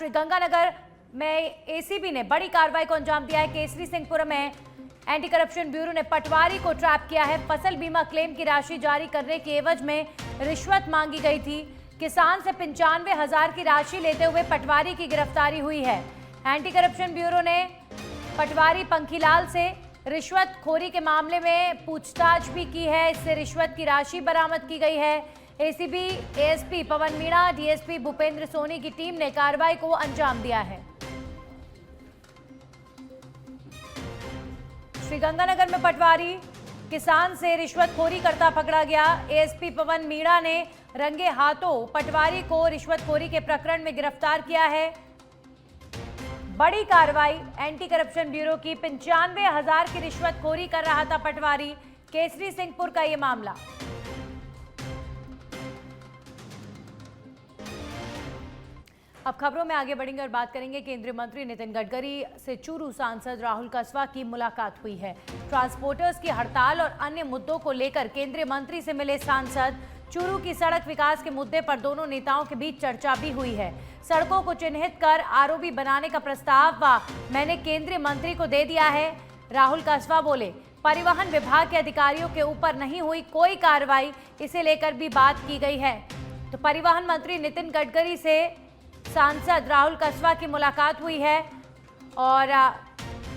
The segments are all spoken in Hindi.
श्रीगंगानगर में एसीबी ने बड़ी कार्रवाई को अंजाम दिया है। केसरी सिंहपुर में एंटी करप्शन ब्यूरो ने पटवारी को ट्रैप किया है। फसल बीमा क्लेम की राशि जारी करने के एवज में रिश्वत मांगी गई थी। किसान से 95,000 की राशि लेते हुए पटवारी की गिरफ्तारी हुई है। एंटी करप्शन ब्यूरो ने पटवारी पंखीलाल से रिश्वतखोरी के मामले में पूछताछ भी की है। इससे रिश्वत की राशि बरामद की गई है। एसीबी एएसपी पवन मीणा, डीएसपी भूपेंद्र सोनी की टीम ने कार्रवाई को अंजाम दिया है। श्रीगंगानगर में पटवारी किसान से रिश्वतखोरी करता पकड़ा गया। एएसपी पवन मीणा ने रंगे हाथों पटवारी को रिश्वतखोरी के प्रकरण में गिरफ्तार किया है। बड़ी कार्रवाई, एंटी करप्शन ब्यूरो की 95,000 की रिश्वतखोरी कर रहा था पटवारी। केसरी सिंहपुर का यह मामला। अब खबरों में आगे बढ़ेंगे और बात करेंगे केंद्रीय मंत्री नितिन गडकरी से चूरू सांसद राहुल कसवा की मुलाकात हुई है। ट्रांसपोर्टर्स की हड़ताल और अन्य मुद्दों को लेकर केंद्रीय मंत्री से मिले सांसद। चूरू की सड़क विकास के मुद्दे पर दोनों नेताओं के बीच चर्चा भी हुई है। सड़कों को चिन्हित कर आरओबी बनाने का प्रस्ताव मैंने केंद्रीय मंत्री को दे दिया है। राहुल कसवा बोले, परिवहन विभाग के अधिकारियों के ऊपर नहीं हुई कोई कार्रवाई, इसे लेकर भी बात की गई है। तो परिवहन मंत्री नितिन गडकरी से सांसद राहुल कसवा की मुलाकात हुई है और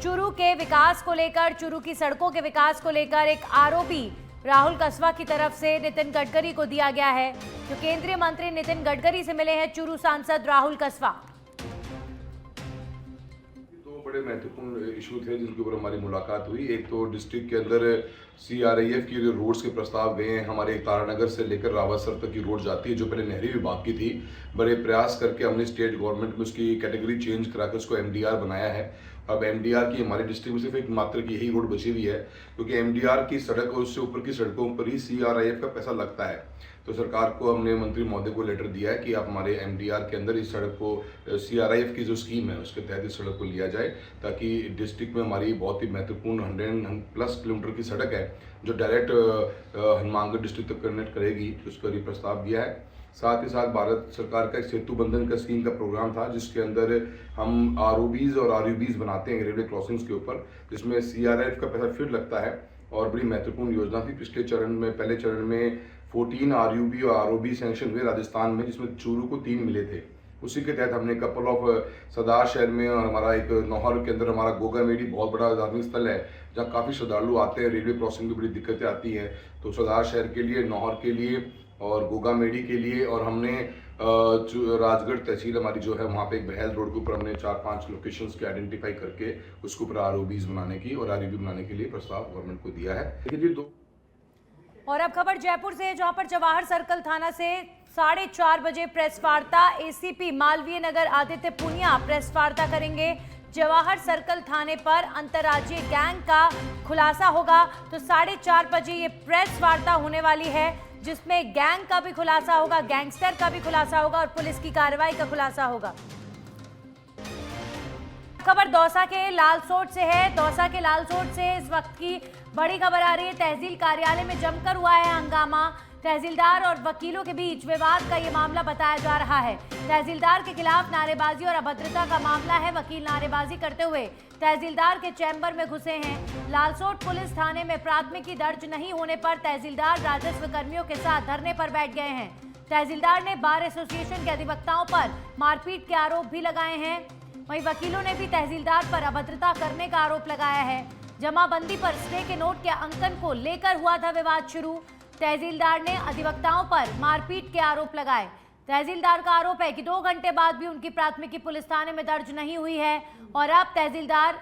चूरू के विकास को लेकर, चूरू की सड़कों के विकास को लेकर एक आरओबी राहुल कसवा की तरफ से नितिन गडकरी को दिया गया है। तो केंद्रीय मंत्री नितिन गडकरी से मिले हैं चूरू सांसद राहुल कसवा। दो बड़े महत्वपूर्ण इशू थे जिनके ऊपर हमारी मुलाकात हुई। एक तो डिस्ट्रिक्ट के अंदर सीआरआईएफ की जो रोड्स के प्रस्ताव गए हैं, हमारे तारानगर से लेकर रावतसर तक की रोड जाती है जो पहले नहरी विभाग की थी। बड़े प्रयास करके हमने स्टेट गवर्नमेंट में उसकी कैटेगरी चेंज कराकर उसको एमडीआर बनाया है। अब एमडीआर की हमारे डिस्ट्रिक्ट में सिर्फ एक मात्र की यही रोड बची हुई है, क्योंकि एमडीआर की सड़क और उससे ऊपर की सड़कों पर ही सीआरआईएफ का पैसा लगता है। तो सरकार को हमने मंत्री महोदय को लेटर दिया है कि आप हमारे एमडीआर के अंदर इस सड़क को सीआरआईएफ की जो स्कीम है उसके तहत इस सड़क को लिया जाए, ताकि डिस्ट्रिक्ट में हमारी बहुत ही महत्वपूर्ण 100+ किलोमीटर की सड़क है जो डायरेक्ट हनुमानगढ़ डिस्ट्रिक्ट तक कनेक्ट करेगी, उसका भी प्रस्ताव दिया है। साथ ही साथ भारत सरकार का एक सेतु बंधन का स्कीम का प्रोग्राम था जिसके अंदर हम आरओबीज और आरयूबीज बनाते हैं रेलवे क्रॉसिंग्स के ऊपर, जिसमें सीआरआईएफ का पैसा फिर लगता है और बड़ी महत्वपूर्ण योजना थी। पिछले चरण में, पहले चरण में 14 आरयूबी और आरओबी सैंक्शन हुए राजस्थान में, जिसमें चूरू को 3 मिले थे। उसी के तहत हमने कपल ऑफ सरदार शहर में और हमारा एक नौहर के अंदर हमारा गोगामेडी बहुत बड़ा धार्मिक स्थल है जहाँ काफ़ी श्रद्धालु आते हैं। रेलवे क्रॉसिंग की बड़ी दिक्कतें आती हैं, तो सरदार शहर के लिए, नौहर के लिए और गोगामेडी के लिए, और हमने राजगढ़ तहसील हमारी जो है वहाँ पे एक बहल रोड के ऊपर हमने 4-5 लोकेशंस के आइडेंटिफाई करके उसके ऊपर आरओबीज बनाने की और आरयूबी बनाने के लिए प्रस्ताव गवर्नमेंट को दिया है। लेकिन ये दो। और अब खबर जयपुर से, जहां पर जवाहर सर्कल थाना से 4:30 बजे प्रेस वार्ता। एसीपी मालवीय नगर आदित्य पुनिया प्रेस वार्ता करेंगे। जवाहर सर्कल थाने पर अंतर्राज्यीय गैंग का खुलासा होगा। तो 4:30 बजे ये प्रेस वार्ता होने वाली है जिसमें गैंग का भी खुलासा होगा, गैंगस्टर का भी खुलासा होगा और पुलिस की कार्रवाई का खुलासा होगा। खबर दौसा के लालसोट से है। दौसा के लालसोट से इस वक्त की बड़ी खबर आ रही है। तहसील कार्यालय में जमकर हुआ है हंगामा। तहसीलदार और वकीलों के बीच विवाद का ये मामला बताया जा रहा है। तहसीलदार के खिलाफ नारेबाजी और अभद्रता का मामला है। वकील नारेबाजी करते हुए तहसीलदार के चैम्बर में घुसे हैं। लालसोट पुलिस थाने में प्राथमिकी दर्ज नहीं होने पर तहसीलदार राजस्व कर्मियों के साथ धरने पर बैठ गए हैं। तहसीलदार ने बार एसोसिएशन के अधिवक्ताओं पर मारपीट के आरोप भी लगाए हैं। वहीं वकीलों ने भी तहसीलदार पर अभद्रता करने का आरोप लगाया है। जमाबंदी पर स्टे के नोट के अंकन को लेकर हुआ था विवाद शुरू। तहसीलदार ने अधिवक्ताओं पर मारपीट के आरोप लगाए। तहसीलदार का आरोप है कि 2 घंटे बाद भी उनकी प्राथमिकी पुलिस थाने में दर्ज नहीं हुई है और अब तहसीलदार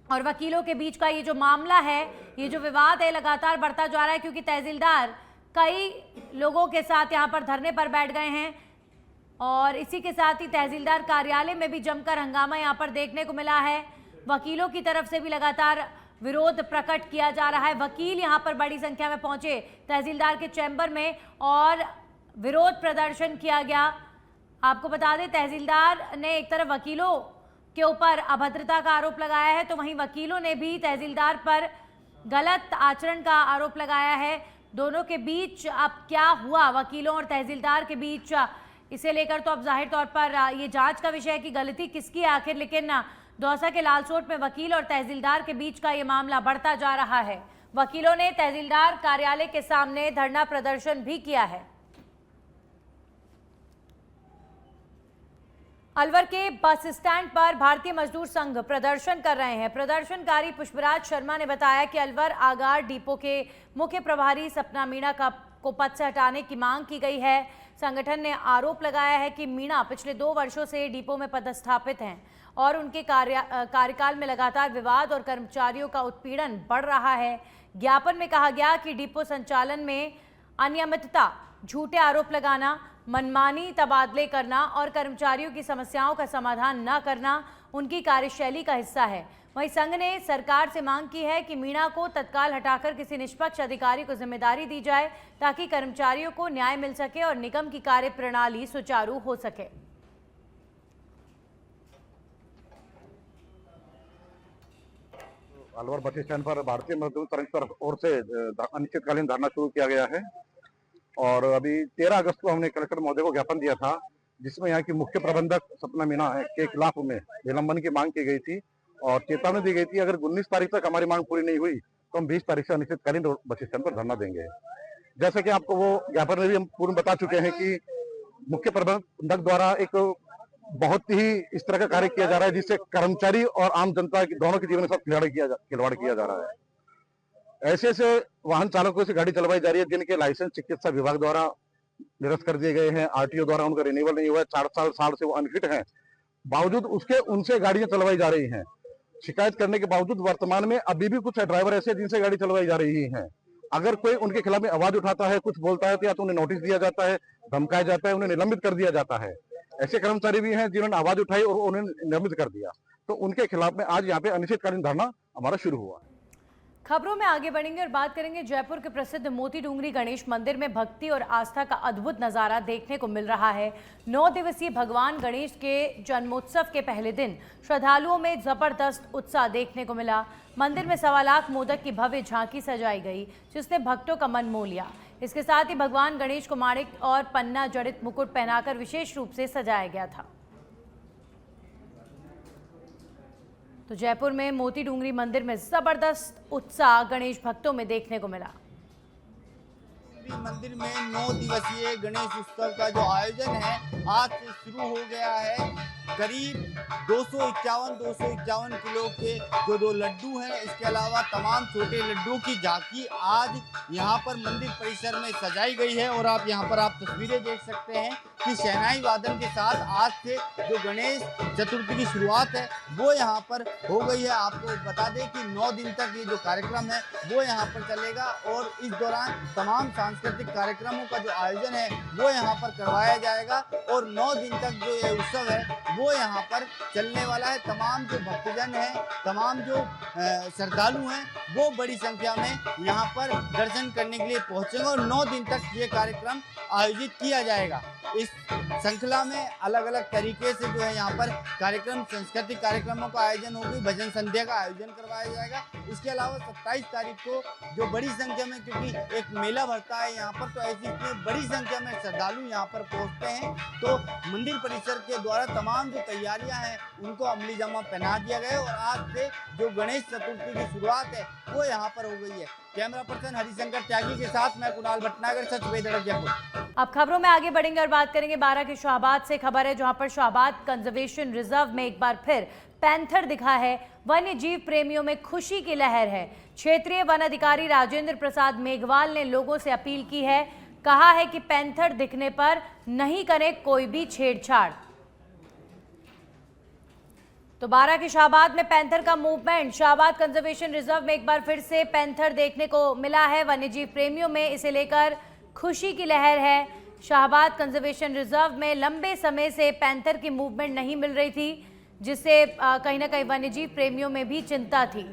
और वकीलों के बीच का ये जो मामला है, ये जो विवाद है, लगातार बढ़ता जा रहा है, क्योंकि तहसीलदार कई लोगों के साथ यहाँ पर धरने पर बैठ गए हैं और इसी के साथ ही तहसीलदार कार्यालय में भी जमकर हंगामा यहाँ पर देखने को मिला है। वकीलों की तरफ से भी लगातार विरोध प्रकट किया जा रहा है। वकील यहाँ पर बड़ी संख्या में पहुंचे तहसीलदार के चैम्बर में और विरोध प्रदर्शन किया गया। आपको बता दें, तहसीलदार ने एक तरफ वकीलों के ऊपर अभद्रता का आरोप लगाया है, तो वहीं वकीलों ने भी तहसीलदार पर गलत आचरण का आरोप लगाया है। दोनों के बीच अब क्या हुआ, वकीलों और तहसीलदार के बीच इसे लेकर तो अब जाहिर तौर पर ये जांच का विषय है कि गलती किसकी है आखिर, लेकिन दौसा के लालसोट में वकील और तहसीलदार के बीच का ये मामला बढ़ता जा रहा है। वकीलों ने तहसीलदार कार्यालय के सामने धरना प्रदर्शन भी किया है। अलवर के बस स्टैंड पर भारतीय मजदूर संघ प्रदर्शन कर रहे हैं। प्रदर्शनकारी पुष्पराज शर्मा ने बताया कि अलवर आगार डिपो के मुख्य प्रभारी सपना मीणा को पद से हटाने की मांग की गई है। संगठन ने आरोप लगाया है कि मीणा पिछले 2 वर्षों से डिपो में पदस्थापित हैं और उनके कार्यकाल में लगातार विवाद और कर्मचारियों का उत्पीड़न बढ़ रहा है। ज्ञापन में कहा गया कि डिपो संचालन में अनियमितता, झूठे आरोप लगाना, मनमानी तबादले करना और कर्मचारियों की समस्याओं का समाधान न करना उनकी कार्यशैली का हिस्सा है। वहीं संघ ने सरकार से मांग की है कि मीणा को तत्काल हटाकर किसी निष्पक्ष अधिकारी को जिम्मेदारी दी जाए ताकि कर्मचारियों को न्याय मिल सके और निगम की कार्य प्रणाली सुचारू हो सके। अलवर बस स्टैंड पर भारतीय मजदूर संघ की ओर से अनिश्चितकालीन धरना शुरू किया गया है और अभी 13 अगस्त को हमने कलेक्टर महोदय को ज्ञापन दिया था, जिसमें यहाँ की मुख्य प्रबंधक सपना मीणा के खिलाफ में निलंबन की मांग की गई थी और चेतावनी दी गई थी अगर 19 तारीख तक हमारी मांग पूरी नहीं हुई तो हम 20 तारीख से अनिश्चितकालीन बस स्टैंड पर धरना देंगे। जैसे कि आपको वो ज्ञापन में भी हम पूर्ण बता चुके हैं कि मुख्य प्रबंधक द्वारा एक बहुत ही इस तरह का कार्य किया जा रहा है जिससे कर्मचारी और आम जनता दोनों के जीवन के साथ खिलवाड़ किया जा रहा है। ऐसे ऐसे वाहन चालकों से गाड़ी चलवाई जा रही है जिनके लाइसेंस चिकित्सा विभाग द्वारा निरस्त कर दिए गए हैं, आरटीओ द्वारा उनका रिन्यूअल नहीं हुआ है, 4 साल से वो अनफिट हैं, बावजूद उसके उनसे गाड़ियां चलवाई जा रही हैं। शिकायत करने के बावजूद वर्तमान में अभी भी कुछ ड्राइवर ऐसे हैं जिनसे गाड़ी चलवाई जा रही है। अगर कोई उनके खिलाफ में आवाज उठाता है, कुछ बोलता है तो या तो उन्हें नोटिस दिया जाता है, धमकाया जाता है, उन्हें निलंबित कर दिया जाता है। ऐसे कर्मचारी भी हैं जिन्होंने आवाज उठाई और उन्हें निलंबित कर दिया, तो उनके खिलाफ में आज यहाँ पे अनिश्चितकालीन धरना हमारा शुरू हुआ। खबरों में आगे बढ़ेंगे और बात करेंगे जयपुर के प्रसिद्ध मोती डूंगरी गणेश मंदिर में भक्ति और आस्था का अद्भुत नजारा देखने को मिल रहा है। 9 दिवसीय भगवान गणेश के जन्मोत्सव के पहले दिन श्रद्धालुओं में जबरदस्त उत्साह देखने को मिला। मंदिर में 1.25 लाख मोदक की भव्य झांकी सजाई गई जिसने भक्तों का मन मोह लिया। इसके साथ ही भगवान गणेश को माणिक और पन्ना जड़ित मुकुट पहनाकर विशेष रूप से सजाया गया था। तो जयपुर में मोती डूंगरी मंदिर में जबरदस्त उत्साह गणेश भक्तों में देखने को मिला। मंदिर में 9 दिवसीय गणेश उत्सव का जो आयोजन है आज से शुरू हो गया है। करीब 251 किलो के जो 2 लड्डू हैं, इसके अलावा तमाम छोटे लड्डुओं की झांकी आज यहाँ पर मंदिर परिसर में सजाई गई है और आप यहाँ पर आप तस्वीरें देख सकते हैं कि शहनाई वादन के साथ आज से जो गणेश चतुर्थी की शुरुआत है वो यहाँ पर हो गई है। आपको बता दें कि 9 दिन तक ये जो कार्यक्रम है वो यहाँ पर चलेगा और इस दौरान तमाम सांस्कृतिक कार्यक्रमों का जो आयोजन है वो यहाँ पर करवाया जाएगा और 9 दिन तक जो ये उत्सव है वो यहाँ पर चलने वाला है। तमाम जो भक्तजन हैं, तमाम जो श्रद्धालु हैं वो बड़ी संख्या में यहाँ पर दर्शन करने के लिए पहुँचेंगे और 9 दिन तक ये कार्यक्रम आयोजित किया जाएगा। इस श्रृंखला में अलग अलग तरीके से जो है यहाँ पर कार्यक्रम, सांस्कृतिक कार्यक्रमों का आयोजन होगी, भजन संध्या का आयोजन करवाया जाएगा। इसके अलावा 27 तारीख को जो बड़ी संख्या में, क्योंकि एक मेला भरता है यहाँ पर, तो ऐसी बड़ी संख्या में श्रद्धालु यहाँ पर पहुँचते हैं तो मंदिर परिसर के द्वारा तमाम जो तैयारियां हैं उनको अमली जामा पहना दिया गया और आज से जो गणेश चतुर्थी की शुरुआत है वो यहाँ पर हो गई है। कैमरा पर्सन हरिशंकर त्यागी के साथ मैं कुणाल भटनागर, सच वेदड़क, जयपुर। अब खबरों में आगे बढ़ेंगे और बात करेंगे 12 के शाहबाद से। खबर है जहां पर शाहबाद कंजर्वेशन रिजर्व में एक बार फिर पैंथर दिखा है। वन्य जीव प्रेमियों में खुशी की लहर है। क्षेत्रीय वन अधिकारी राजेंद्र प्रसाद मेघवाल ने लोगों से अपील की है, कहा है कि पैंथर दिखने पर नहीं करें कोई भी छेड़छाड़। तो 12 के शाहबाद में पैंथर का मूवमेंट। शाहबाद कंजर्वेशन रिजर्व में एक बार फिर से पैंथर देखने को मिला है। वन्यजीव प्रेमियों में इसे लेकर खुशी की लहर है। शाहबाद कंजर्वेशन रिजर्व में लंबे समय से पैंथर की मूवमेंट नहीं मिल रही थी, जिससे कहीं ना कहीं वन्यजीव प्रेमियों में भी चिंता थी।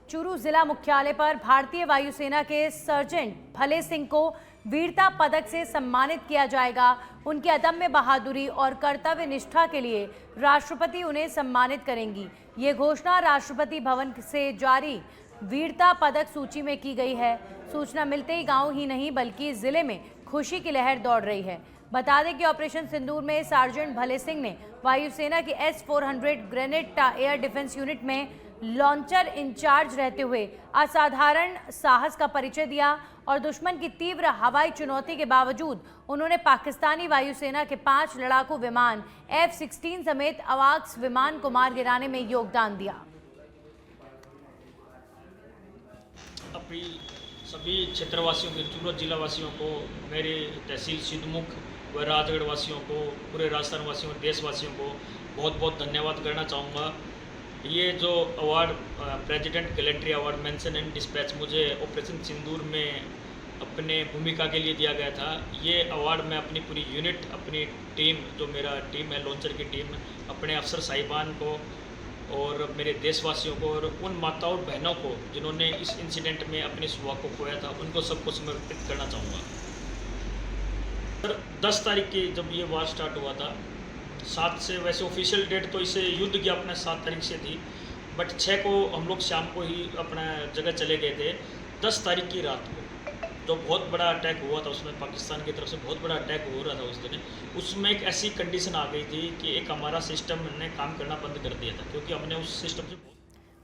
चूरू जिला मुख्यालय पर भारतीय वायुसेना के सर्जेंट भले सिंह को वीरता पदक से सम्मानित किया जाएगा। उनकी अदम्य बहादुरी और कर्तव्य निष्ठा के लिए राष्ट्रपति उन्हें सम्मानित करेंगी। ये घोषणा राष्ट्रपति भवन से जारी वीरता पदक सूची में की गई है। सूचना मिलते ही गांव ही नहीं बल्कि जिले में खुशी की लहर दौड़ रही है। बता दें कि ऑपरेशन सिंदूर में सार्जेंट भले सिंह ने वायुसेना की S-400 grenade air defence unit में लॉन्चर इंचार्ज रहते हुए असाधारण साहस का परिचय दिया और दुश्मन की तीव्र हवाई चुनौती के बावजूद उन्होंने पाकिस्तानी वायुसेना के 5 लड़ाकू विमान F-16 समेत अवाक्स विमान को मार गिराने में योगदान दिया। अपनी सभी क्षेत्रवासियों के सूरत जिला वासियों को, मेरे तहसील सिद्धमुख व राजगढ़ वासियों को, पूरे राजस्थान वासियों, देशवासियों को बहुत बहुत धन्यवाद करना चाहूँगा। ये जो award president gallantry award mention and dispatch मुझे ऑपरेशन सिंदूर में अपने भूमिका के लिए दिया गया था, ये अवार्ड मैं अपनी पूरी यूनिट, अपनी टीम, जो मेरा टीम है लॉन्चर की टीम, अपने अफसर साहिबान को और मेरे देशवासियों को और उन माताओं और बहनों को जिन्होंने इस इंसिडेंट में अपने सुहाग को खोया था, उनको सबको समर्पित करना चाहूँगा। 10 तारीख की जब ये वार स्टार्ट हुआ था, 7 से वैसे ऑफिशियल डेट तो इसे युद्ध की अपने 7 तारीख से थी, बट 6 को हम लोग शाम को ही अपना जगह चले गए थे। 10 तारीख की रात को जो बहुत बड़ा अटैक हुआ था, उसमें पाकिस्तान की तरफ से बहुत बड़ा अटैक हो रहा था उस दिन, उसमें एक ऐसी कंडीशन आ गई थी कि एक हमारा सिस्टम ने काम करना बंद कर दिया था, क्योंकि हमने उस सिस्टम से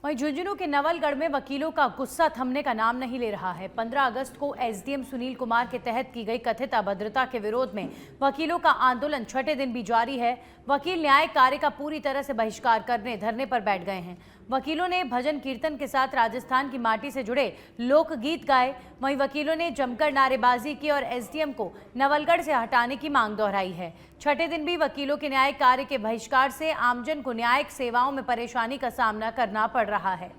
वहीं झुंझुनू के नवलगढ़ में वकीलों का गुस्सा थमने का नाम नहीं ले रहा है। 15 अगस्त को एसडीएम सुनील कुमार के तहत की गई कथित अभद्रता के विरोध में वकीलों का आंदोलन छठे दिन भी जारी है। वकील न्याय कार्य का पूरी तरह से बहिष्कार करने धरने पर बैठ गए हैं। वकीलों ने भजन कीर्तन के साथ राजस्थान की माटी से जुड़े लोकगीत गाए। वहीं वकीलों ने जमकर नारेबाजी की और एसडीएम को नवलगढ़ से हटाने की मांग दोहराई है। छठे दिन भी वकीलों के न्याय कार्य के बहिष्कार से आमजन को न्यायिक सेवाओं में परेशानी का सामना करना पड़ रहा है।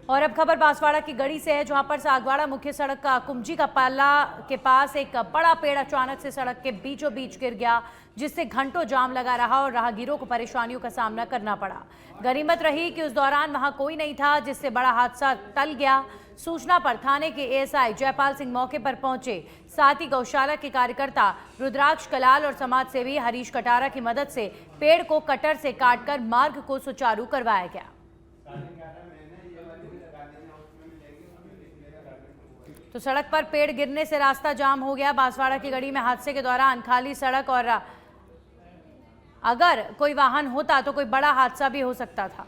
और अब खबर बांसवाड़ा की गढ़ी से है, जहां पर सागवाड़ा मुख्य सड़क का कुमजी का पाला के पास एक बड़ा पेड़ अचानक से सड़क के बीचों बीच गिर गया, जिससे घंटों जाम लगा रहा और राहगीरों को परेशानियों का सामना करना पड़ा। गनीमत रही कि उस दौरान वहां कोई नहीं था, जिससे बड़ा हादसा टल गया। सूचना पर थाने के एएसआई जयपाल सिंह मौके पर पहुंचे। साथ ही गौशाला के कार्यकर्ता रुद्राक्ष कलाल और समाजसेवी हरीश कटारा की मदद से पेड़ को कटर से काटकर मार्ग को सुचारू करवाया गया। तो सड़क पर पेड़ गिरने से रास्ता जाम हो गया। बांसवाड़ा की गढ़ी में हादसे के दौरान खाली सड़क और अगर कोई वाहन होता तो कोई बड़ा हादसा भी हो सकता था।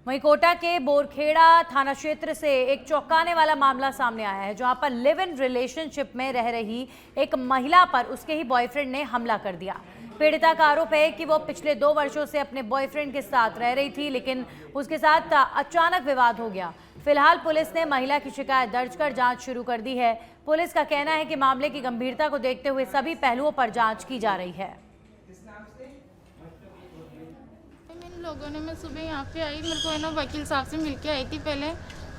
वहीं कोटा के बोरखेड़ा थाना क्षेत्र से एक चौंकाने वाला मामला सामने आया है, जहां पर लिव इन रिलेशनशिप में रह रही एक महिला पर उसके ही बॉयफ्रेंड ने हमला कर दिया। पीड़िता का आरोप है कि वो पिछले 2 वर्षों से अपने बॉयफ्रेंड के साथ रह रही थी, लेकिन उसके साथ अचानक विवाद हो गया। फिलहाल पुलिस ने महिला की शिकायत दर्ज कर जांच शुरू कर दी है। पुलिस का कहना है कि मामले की गंभीरता को देखते हुए सभी पहलुओं पर जांच की जा रही है। लोगों ने, मैं सुबह यहाँ पे आई, मेरे को है ना वकील साहब से मिलके आई थी पहले,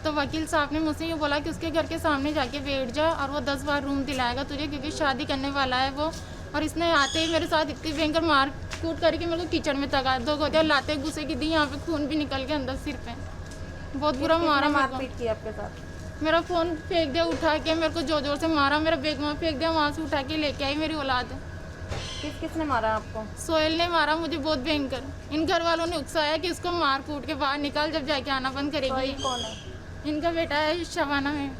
तो वकील साहब ने मुझसे ये बोला कि उसके घर के सामने जाके बैठ जा और वो 10 बार रूम दिलाएगा तुझे, क्योंकि शादी करने वाला है वो। और इसने आते ही मेरे साथ इतनी भयंकर मार कूट करके मेरे को किचन में तगा 2 गोतियाँ लाते गुस्से की दी, यहाँ पे खून भी निकल के अंदर सिर पे बहुत बुरा मारा। मारपीट की आपके साथ? मेरा फ़ोन फेंक दिया उठा के, मेरे को जोर जोर से मारा, मेरा बैग वहाँ फेंक दिया, वहाँ से उठा के लेके आई मेरी औलाद। किसने मारा आपको? सोहेल ने मारा मुझे बहुत भयंकर। इन घर वालों ने उकसाया कि इसको मार कूट के बाहर निकाल, जब जाके आना बंद करेगी। कौन है? इनका बेटा है शबाना में,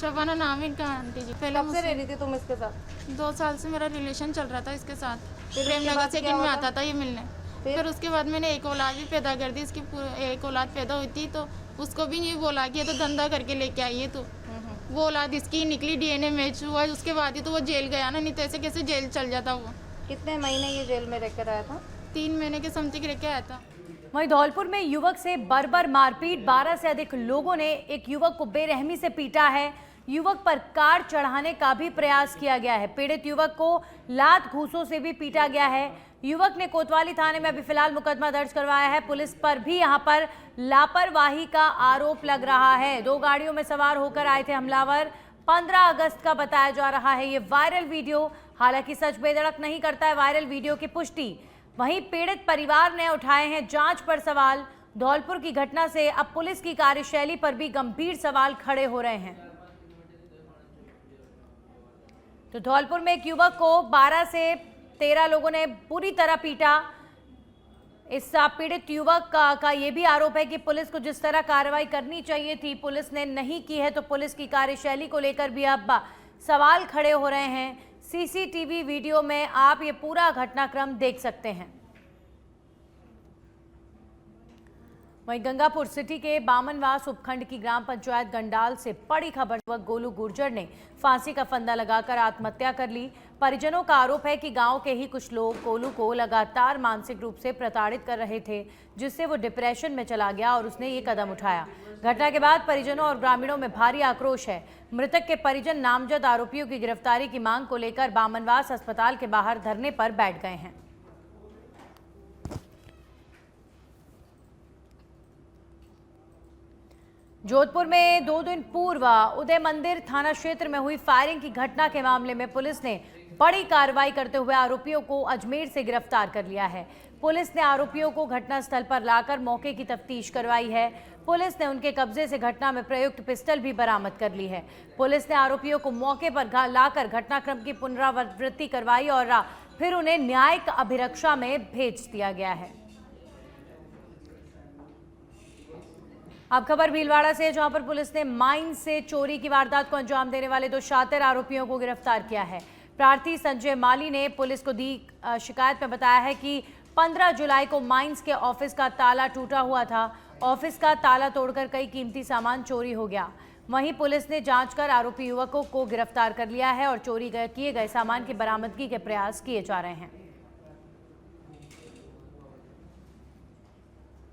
शबाना नाम है इनका आंटी जी। पहले कब से रह रही थी तुम इसके साथ? 2 साल से मेरा रिलेशन चल रहा था इसके साथ। प्रेमनगर सेकंड में आता था ये मिलने। फिर उसके बाद मैंने एक औलाद भी पैदा कर दी। इसकी एक औलाद पैदा हुई थी तो उसको भी नहीं बोला कि ये तो धंधा करके लेके आई है। तो वो औलाद इसकी निकली, डीएनए मैच हुआ, उसके बाद ही तो वो जेल गया ना, नहीं तो ऐसे कैसे जेल चल जाता वो। कितने महीने ये जेल में रहकर आया था? 3 महीने के समथिंग रह के आया था। वहीं धौलपुर में युवक से बर्बर मारपीट, 12 से अधिक लोगों ने एक युवक को बेरहमी से पीटा है। युवक पर कार चढ़ाने का भी प्रयास किया गया है। पीड़ित युवक को लात घूंसों से भी पीटा गया है। युवक ने कोतवाली थाने में अभी फिलहाल मुकदमा दर्ज करवाया है। पुलिस पर भी यहां पर लापरवाही का आरोप लग रहा है। 2 गाड़ियों में सवार होकर आए थे हमलावर। 15 अगस्त का बताया जा रहा है ये वायरल वीडियो। हालांकि सच बेधड़क नहीं करता है वायरल वीडियो की पुष्टि। वहीं पीड़ित परिवार ने उठाए हैं जांच पर सवाल। धौलपुर की घटना से अब पुलिस की कार्यशैली पर भी गंभीर सवाल खड़े हो रहे हैं। तो धौलपुर में एक युवक को 12 से 13 लोगों ने बुरी तरह पीटा। इस पीड़ित युवक का ये भी आरोप है कि पुलिस को जिस तरह कार्रवाई करनी चाहिए थी पुलिस ने नहीं की है, तो पुलिस की कार्यशैली को लेकर भी अब सवाल खड़े हो रहे हैं। सीसीटीवी वीडियो में आप ये पूरा घटनाक्रम देख सकते हैं। वहीं गंगापुर सिटी के बामनवास उपखंड की ग्राम पंचायत गंडाल से बड़ी खबर, गोलू गुर्जर ने फांसी का फंदा लगाकर आत्महत्या कर ली। परिजनों का आरोप है कि गांव के ही कुछ लोग गोलू को लगातार मानसिक रूप से प्रताड़ित कर रहे थे, जिससे वो डिप्रेशन में चला गया और उसने ये कदम उठाया। घटना के बाद परिजनों और ग्रामीणों में भारी आक्रोश है। मृतक के परिजन नामजद आरोपियों की गिरफ्तारी की मांग को लेकर बामनवास अस्पताल के बाहर धरने पर बैठ गए हैं। जोधपुर में 2 दिन पूर्व उदय मंदिर थाना क्षेत्र में हुई फायरिंग की घटना के मामले में पुलिस ने बड़ी कार्रवाई करते हुए आरोपियों को अजमेर से गिरफ्तार कर लिया है। पुलिस ने आरोपियों को घटनास्थल पर लाकर मौके की तफ्तीश करवाई है। पुलिस ने उनके कब्जे से घटना में प्रयुक्त पिस्टल भी बरामद कर ली है। पुलिस ने आरोपियों को मौके पर लाकर घटनाक्रम की पुनरावृत्ति करवाई और फिर उन्हें न्यायिक अभिरक्षा में भेज दिया गया है। अब खबर भीलवाड़ा से, जहां पर पुलिस ने माइन से चोरी की वारदात को अंजाम देने वाले 2 शातिर आरोपियों को गिरफ्तार किया है। प्रार्थी संजय माली ने पुलिस को दी शिकायत में बताया है कि 15 जुलाई को माइंस के ऑफिस का ताला टूटा हुआ था। ऑफिस का ताला तोड़कर कई कीमती सामान चोरी हो गया। वहीं पुलिस ने जांच कर आरोपी युवकों को गिरफ्तार कर लिया है और चोरी किए गए सामान की बरामदगी के प्रयास किए जा रहे हैं।